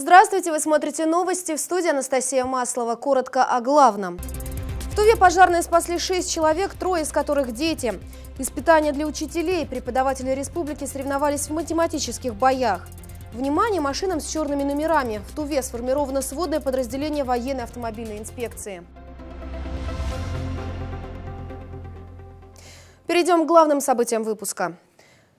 Здравствуйте, вы смотрите новости, в студии Анастасия Маслова. Коротко о главном. В Туве пожарные спасли 6 человек, 3 из которых дети. Испытания для учителей. Преподаватели республики соревновались в математических боях. Внимание машинам с черными номерами. В Туве сформировано сводное подразделение военной автомобильной инспекции. Перейдем к главным событиям выпуска.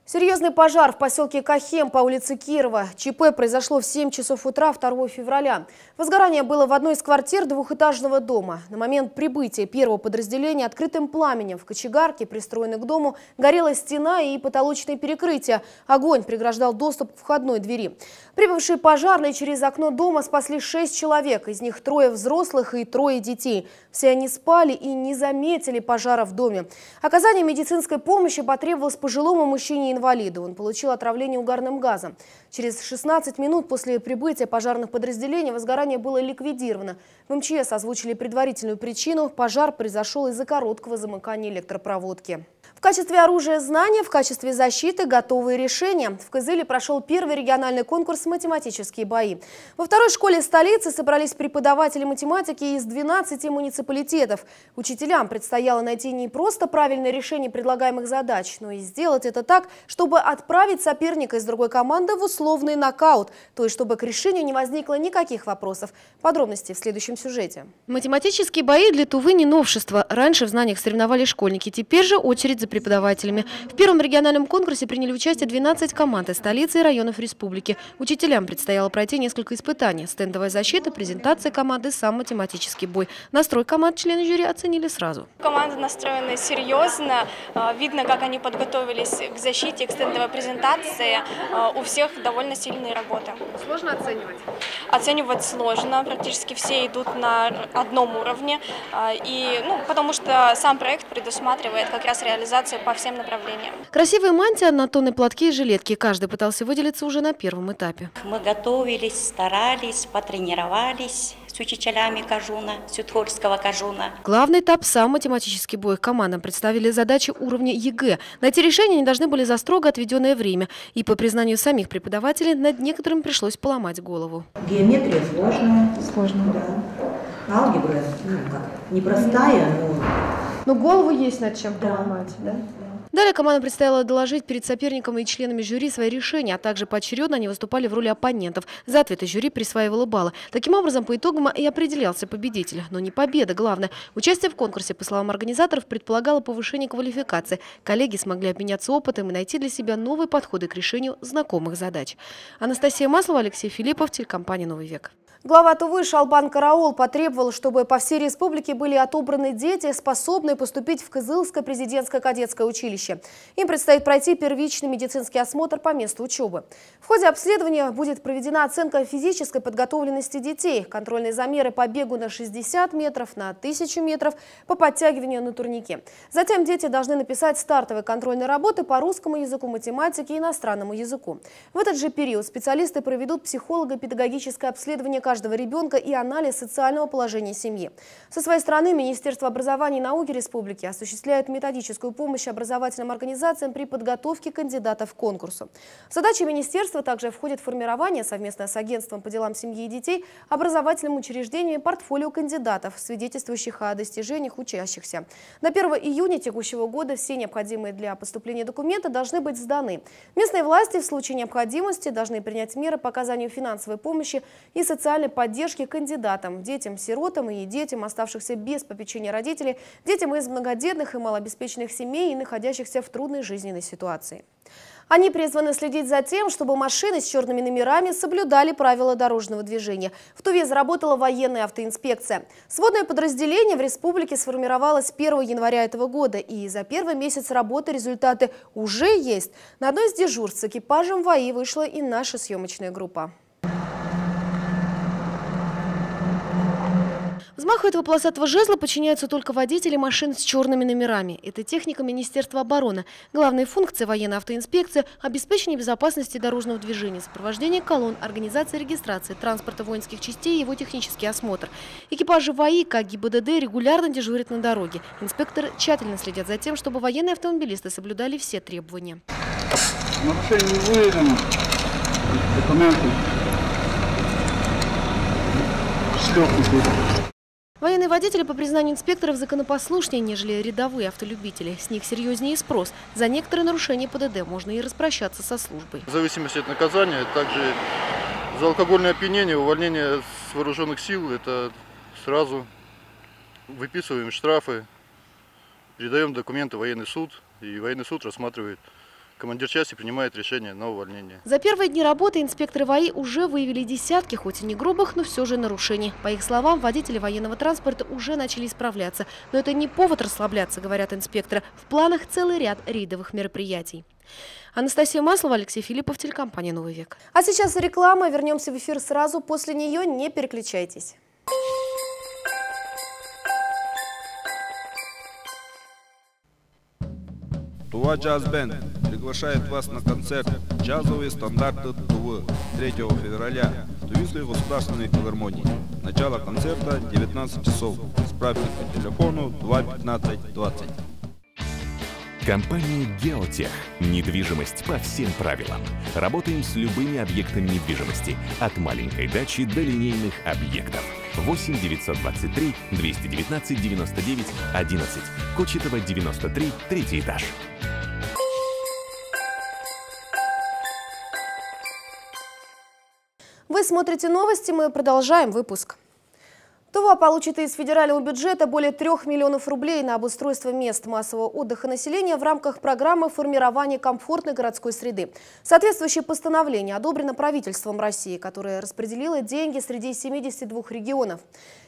Серьезный пожар в поселке Кахем по улице Кирова. ЧП произошло в 7 часов утра 2 февраля. Возгорание было в одной из квартир двухэтажного дома. На момент прибытия первого подразделения открытым пламенем в кочегарке, пристроенной к дому, горела стена и потолочные перекрытия. Огонь преграждал доступ к входной двери. Прибывшие пожарные через окно дома спасли 6 человек. Из них 3 взрослых и 3 детей. Все они спали и не заметили пожара в доме. Оказание медицинской помощи потребовалось пожилому мужчине-инвалиду. Он получил отравление угарным газом. Через 16 минут после прибытия пожарных подразделений возгорание было ликвидировано. В МЧС озвучили предварительную причину. Пожар произошел из-за короткого замыкания электропроводки. В качестве оружия знания, в качестве защиты готовые решения. В Кызыле прошел первый региональный конкурс «Математические бои». Во второй школе столицы собрались преподаватели математики из 12 муниципалитетов. Учителям предстояло найти не просто правильное решение предлагаемых задач, но и сделать это так, чтобы отправить соперника из другой команды в условный нокаут, то есть чтобы к решению не возникло никаких вопросов. Подробности в следующем сюжете. Математические бои для Тувы не новшество. Раньше в знаниях соревновались школьники, теперь же очередь за преподавателями. В первом региональном конкурсе приняли участие 12 команд из столицы и районов республики. Учителям предстояло пройти несколько испытаний. Стендовая защита, презентация команды, сам математический бой. Настрой команд члены жюри оценили сразу. Команды настроены серьезно. Видно, как они подготовились к защите, к стендовой презентации. У всех довольно сильные работы. Сложно оценивать? Оценивать сложно. Практически все идут на одном уровне. Потому что сам проект предусматривает как раз реализацию по всем направлениям. Красивые мантии, однотонные платки и жилетки. Каждый пытался выделиться уже на первом этапе. Мы готовились, старались, потренировались с учителями Кажуна, Сютхольского Кажуна. Главный этап – сам математический бой. Командам представили задачи уровня ЕГЭ. Найти решение они должны были за строго отведенное время. И по признанию самих преподавателей, над некоторым пришлось поломать голову. Геометрия сложная. Сложно. Да. Алгебра непростая, Но голову есть над чем поломать, да? Далее командам предстояло доложить перед соперником и членами жюри свои решения, а также поочередно они выступали в роли оппонентов. За ответы жюри присваивало баллы. Таким образом, по итогам и определялся победитель. Но не победа, главное. Участие в конкурсе, по словам организаторов, предполагало повышение квалификации. Коллеги смогли обменяться опытом и найти для себя новые подходы к решению знакомых задач. Анастасия Маслова, Алексей Филиппов, телекомпания «Новый век». Глава Тувы Шалбан Караул потребовал, чтобы по всей республике были отобраны дети, способные поступить в Кызылское президентское кадетское училище. Им предстоит пройти первичный медицинский осмотр по месту учебы. В ходе обследования будет проведена оценка физической подготовленности детей, контрольные замеры по бегу на 60 метров, на 1000 метров, по подтягиванию на турнике. Затем дети должны написать стартовые контрольные работы по русскому языку, математике и иностранному языку. В этот же период специалисты проведут психолого-педагогическое обследование каждого ребенка и анализ социального положения семьи. Со своей стороны Министерство образования и науки республики осуществляет методическую помощь образовательным организациям при подготовке кандидатов к конкурсу. В задачи министерства также входит формирование совместно с агентством по делам семьи и детей образовательным учреждением портфолио кандидатов, свидетельствующих о достижениях учащихся. До 1 июня текущего года все необходимые для поступления документы должны быть сданы. Местные власти в случае необходимости должны принять меры по оказанию финансовой помощи и социальной поддержки кандидатам, детям-сиротам и детям, оставшихся без попечения родителей, детям из многодетных и малообеспеченных семей и находящихся в трудной жизненной ситуации. Они призваны следить за тем, чтобы машины с черными номерами соблюдали правила дорожного движения. В Туве заработала военная автоинспекция. Сводное подразделение в республике сформировалось 1 января этого года. И за первый месяц работы результаты уже есть. На одной из дежурств с экипажем ВАИ вышла и наша съемочная группа. Взмаху этого полосатого жезла подчиняются только водители машин с черными номерами. Это техника Министерства обороны. Главные функции военной автоинспекции – обеспечение безопасности дорожного движения, сопровождение колонн, организация регистрации транспорта воинских частей и его технический осмотр. Экипажи ВАИ, как ГИБДД, регулярно дежурят на дороге. Инспекторы тщательно следят за тем, чтобы военные автомобилисты соблюдали все требования. Нарушение не выявлено. Документы штраф купить. Военные водители, по признанию инспекторов, законопослушнее, нежели рядовые автолюбители. С них серьезнее спрос. За некоторые нарушения ПДД можно и распрощаться со службой. В зависимости от наказания, также за алкогольное опьянение, увольнение с вооруженных сил, это сразу выписываем штрафы, передаем документы в военный суд, и военный суд рассматривает. Командир части принимает решение на увольнение. За первые дни работы инспекторы ВАИ уже выявили десятки, хоть и не грубых, но все же нарушений. По их словам, водители военного транспорта уже начали исправляться. Но это не повод расслабляться, говорят инспекторы. В планах целый ряд рейдовых мероприятий. Анастасия Маслова, Алексей Филиппов, телекомпания «Новый век». А сейчас реклама. Вернемся в эфир сразу после нее. Не переключайтесь. Тува Джаз Бенд приглашает вас на концерт «Джазовые стандарты Тувы» 3 февраля в Тувинской государственной филармонии. Начало концерта 19 часов. Справки по телефону 215 20. Компания «Геотех». Недвижимость по всем правилам. Работаем с любыми объектами недвижимости. От маленькой дачи до линейных объектов. 8 923 219 99 11. Кочетова, 93, 3-й этаж. Вы смотрите новости, мы продолжаем выпуск. Тува получит из федерального бюджета более 3 миллионов рублей на обустройство мест массового отдыха населения в рамках программы формирования комфортной городской среды. Соответствующее постановление одобрено правительством России, которое распределило деньги среди 72 регионов.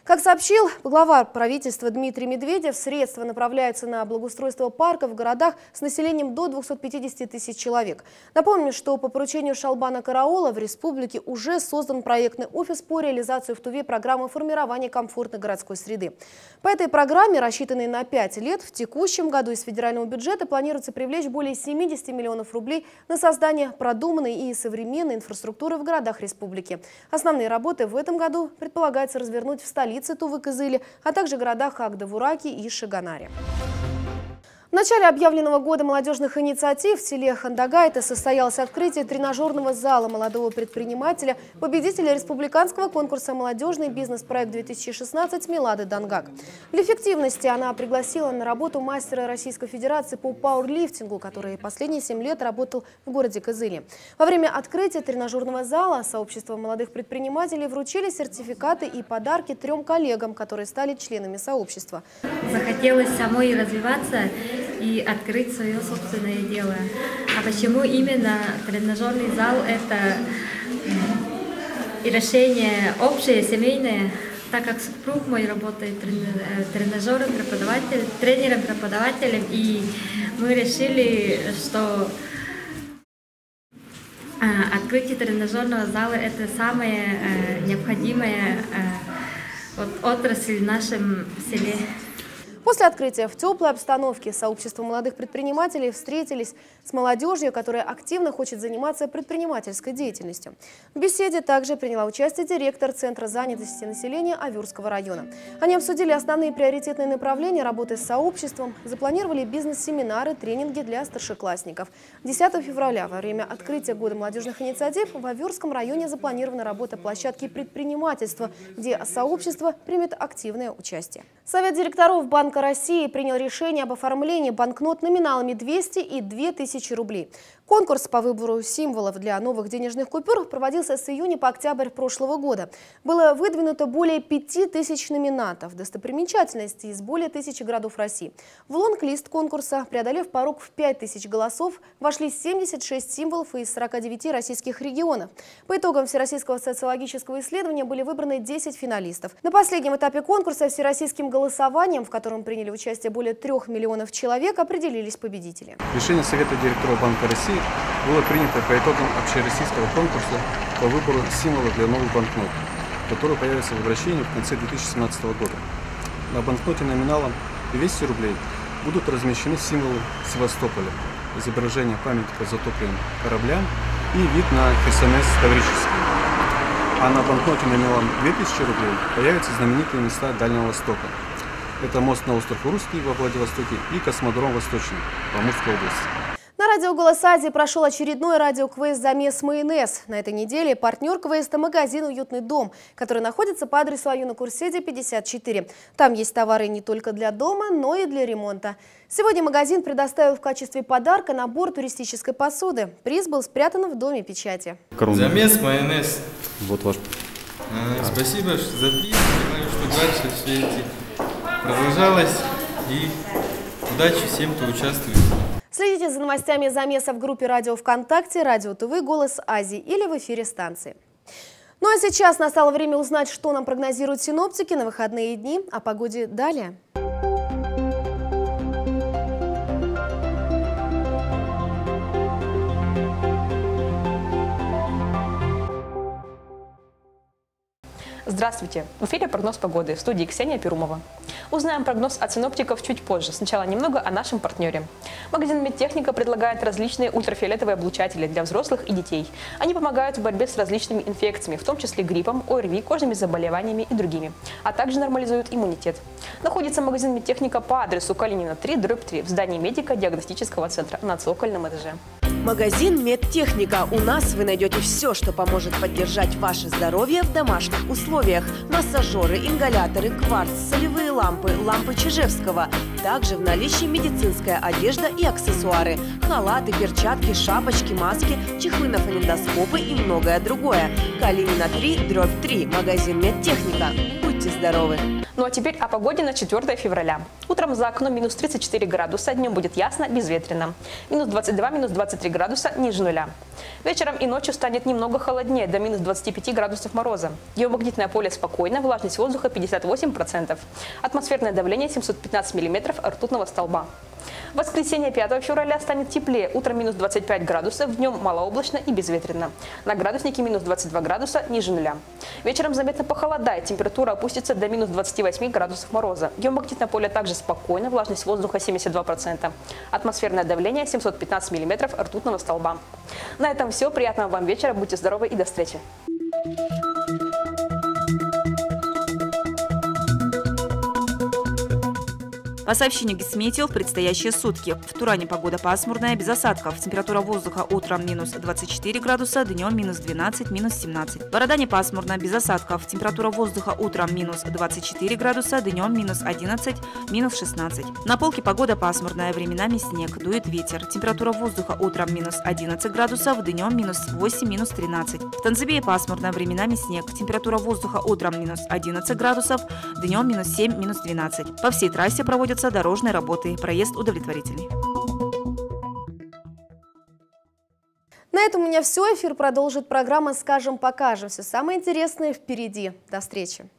Как сообщил глава правительства Дмитрий Медведев, средства направляются на благоустройство парков в городах с населением до 250 тысяч человек. Напомню, что по поручению Шалбана Караола в республике уже создан проектный офис по реализации в Туве программы формирования комфортной городской среды. По этой программе, рассчитанной на 5 лет, в текущем году из федерального бюджета планируется привлечь более 70 миллионов рублей на создание продуманной и современной инфраструктуры в городах республики. Основные работы в этом году предполагается развернуть в столице Тувы-Кызыле, а также городах Агдавураки и Шиганаре. В начале объявленного года молодежных инициатив в селе Хандагайта состоялось открытие тренажерного зала молодого предпринимателя, победителя республиканского конкурса «Молодежный бизнес-проект-2016» Милады Дангак. Для эффективности она пригласила на работу мастера Российской Федерации по пауэрлифтингу, который последние 7 лет работал в городе Кызыле. Во время открытия тренажерного зала сообщество молодых предпринимателей вручили сертификаты и подарки 3 коллегам, которые стали членами сообщества. Захотелось самой развиваться и открыть свое собственное дело. А почему именно тренажерный зал? Это и решение общее, семейное, так как супруг мой работает тренажером, тренером-преподавателем, и мы решили, что открытие тренажерного зала – это самая необходимая отрасль в нашем селе. После открытия в теплой обстановке сообщество молодых предпринимателей встретились с молодежью, которая активно хочет заниматься предпринимательской деятельностью. В беседе также приняла участие директор Центра занятости населения Авюрского района. Они обсудили основные приоритетные направления работы с сообществом, запланировали бизнес-семинары, тренинги для старшеклассников. 10 февраля во время открытия Года молодежных инициатив в Авюрском районе запланирована работа площадки предпринимательства, где сообщество примет активное участие. Совет директоров Банка России принял решение об оформлении банкнот номиналами 200 и 2000 рублей. Конкурс по выбору символов для новых денежных купюр проводился с июня по октябрь прошлого года. Было выдвинуто более 5000 номинатов, достопримечательностей из более 1000 городов России. В лонг-лист конкурса, преодолев порог в 5000 голосов, вошли 76 символов из 49 российских регионов. По итогам Всероссийского социологического исследования были выбраны 10 финалистов. На последнем этапе конкурса всероссийским голосованием, в котором приняли участие более 3 миллионов человек, определились победители. Решение Совета директоров Банка России было принято по итогам общероссийского конкурса по выбору символов для новых банкнот, которые появятся в обращении в конце 2017 года. На банкноте номиналом 200 рублей будут размещены символы Севастополя, изображение памятника затопленным кораблям и вид на ХСНС Таврический. А на банкноте номиналом 2000 рублей появятся знаменитые места Дальнего Востока. Это мост на остров Русский во Владивостоке и космодром Восточный в Амурской области. На радио «Голос Азии» прошел очередной радиоквест «Замес майонез». На этой неделе партнер квеста – магазин «Уютный дом», который находится по адресу Аюна Курседи, 54. Там есть товары не только для дома, но и для ремонта. Сегодня магазин предоставил в качестве подарка набор туристической посуды. Приз был спрятан в доме печати. Замес майонез. Вот ваш. Спасибо за приз. Понимаю, что дальше все эти продолжалось. И удачи всем, кто участвует. Следите за новостями замеса в группе радио ВКонтакте, Радио ТВ «Голос Азии» или в эфире станции. Ну а сейчас настало время узнать, что нам прогнозируют синоптики на выходные дни. О погоде далее. Здравствуйте! В эфире прогноз погоды, в студии Ксения Перумова. Узнаем прогноз от синоптиков чуть позже. Сначала немного о нашем партнере. Магазин «Медтехника» предлагает различные ультрафиолетовые облучатели для взрослых и детей. Они помогают в борьбе с различными инфекциями, в том числе гриппом, ОРВИ, кожными заболеваниями и другими, а также нормализуют иммунитет. Находится магазин «Медтехника» по адресу Калинина 3/3 в здании медико-диагностического центра на цокольном этаже. Магазин «Медтехника». У нас вы найдете все, что поможет поддержать ваше здоровье в домашних условиях. Массажеры, ингаляторы, кварц, солевые лампы, лампы Чижевского. Также в наличии медицинская одежда и аксессуары. Халаты, перчатки, шапочки, маски, чехлы на фонендоскопы и многое другое. Калинина 3/3. Магазин «Медтехника». Будьте здоровы! Ну а теперь о погоде на 4 февраля. Утром за окном минус 34 градуса, днем будет ясно, безветренно. Минус 22, минус 23 градуса ниже нуля. Вечером и ночью станет немного холоднее, до минус 25 градусов мороза. Геомагнитное поле спокойно, влажность воздуха 58%. Атмосферное давление 715 мм ртутного столба. В воскресенье 5 февраля станет теплее. Утром минус 25 градусов, днем малооблачно и безветренно. На градуснике минус 22 градуса ниже нуля. Вечером заметно похолодает, температура опустится до минус 28 градусов мороза. Геомагнитное поле также спокойно, влажность воздуха 72%. Атмосферное давление 715 мм ртутного столба. На этом все. Приятного вам вечера, будьте здоровы и до встречи. По сообщению Гисметео, в предстоящие сутки в Туране погода пасмурная, без осадков. Температура воздуха утром минус 24 градуса, днем минус 12, минус 17. В Бородане пасмурно, без осадков. Температура воздуха утром минус 24 градуса, днем минус 11, минус 16. На Полке погода пасмурная, временами снег, дует ветер. Температура воздуха утром минус 11 градусов, днем минус 8, минус 13. В Танзибее пасмурно, временами снег. Температура воздуха утром минус 11 градусов, днем минус 7, минус 12. По всей трассе проводятся дорожные работы. Проезд удовлетворительный. На этом у меня все. Эфир продолжит программа «Скажем, покажем». Все самое интересное впереди. До встречи.